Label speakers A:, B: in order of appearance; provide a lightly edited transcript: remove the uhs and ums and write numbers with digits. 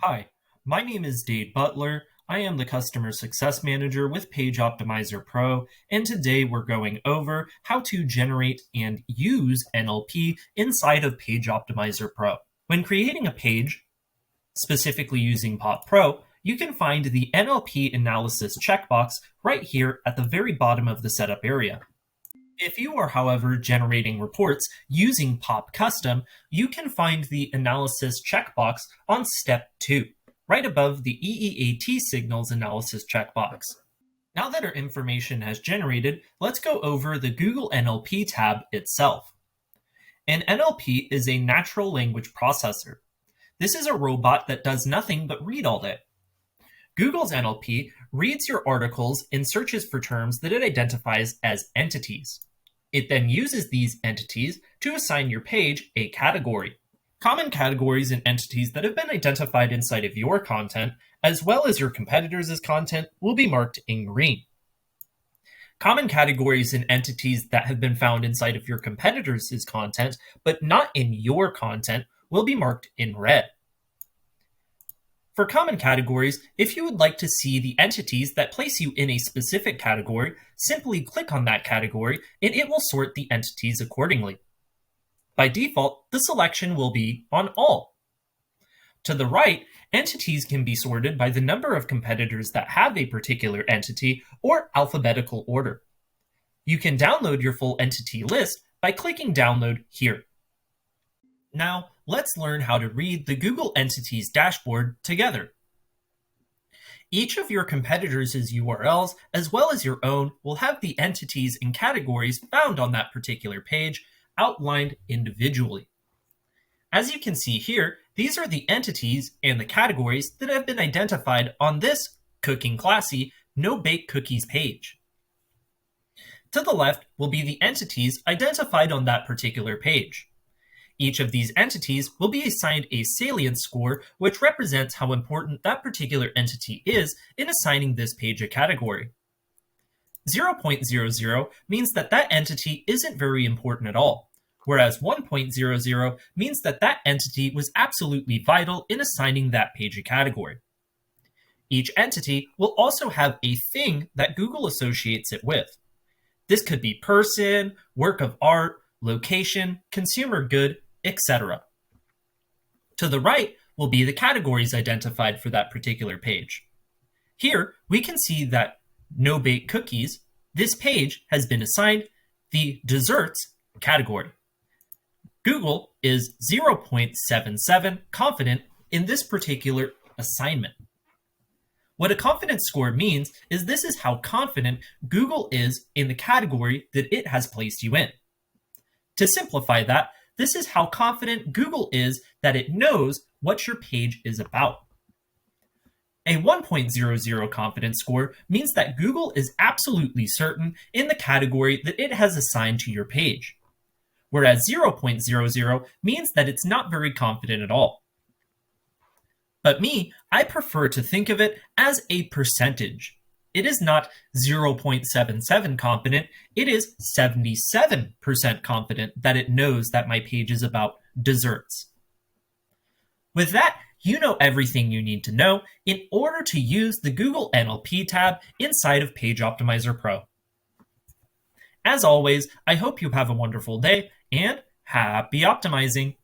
A: Hi, my name is Dave Butler. I am the Customer Success Manager with PageOptimizer Pro, and today we're going over how to generate and use NLP inside of PageOptimizer Pro. When creating a page, specifically using POP Pro, you can find the NLP Analysis checkbox right here at the very bottom of the setup area. If you are, however, generating reports using POP Custom, you can find the Analysis checkbox on Step 2, right above the EEAT Signals Analysis checkbox. Now that our information has generated, let's go over the Google NLP tab itself. An NLP is a natural language processor. This is a robot that does nothing but read all day. Google's NLP reads your articles and searches for terms that it identifies as entities. It then uses these entities to assign your page a category. Common categories and entities that have been identified inside of your content, as well as your competitors' content, will be marked in green. Common categories and entities that have been found inside of your competitors' content, but not in your content, will be marked in red. For common categories, if you would like to see the entities that place you in a specific category, simply click on that category and it will sort the entities accordingly. By default, the selection will be on all. To the right, entities can be sorted by the number of competitors that have a particular entity or alphabetical order. You can download your full entity list by clicking Download here. Now, let's learn how to read the Google Entities Dashboard together. Each of your competitors' URLs, as well as your own, will have the entities and categories found on that particular page outlined individually. As you can see here, these are the entities and the categories that have been identified on this Cooking Classy No Bake Cookies page. To the left will be the entities identified on that particular page. Each of these entities will be assigned a salience score, which represents how important that particular entity is in assigning this page a category. 0.00 means that that entity isn't very important at all, whereas 1.00 means that that entity was absolutely vital in assigning that page a category. Each entity will also have a thing that Google associates it with. This could be person, work of art, location, consumer good, etc. To the right will be the categories identified for that particular page. Here, we can see that No Bake Cookies, this page has been assigned the desserts category. Google is 0.77 confident in this particular assignment. What a confidence score means is this is how confident Google is in the category that it has placed you in. To simplify that, this is how confident Google is that it knows what your page is about. A 1.00 confidence score means that Google is absolutely certain in the category that it has assigned to your page, whereas 0.00 means that it's not very confident at all. But I prefer to think of it as a percentage. It is not 0.77 confident, it is 77% confident that it knows that my page is about desserts. With that, you know everything you need to know in order to use the Google NLP tab inside of PageOptimizer Pro. As always, I hope you have a wonderful day and happy optimizing!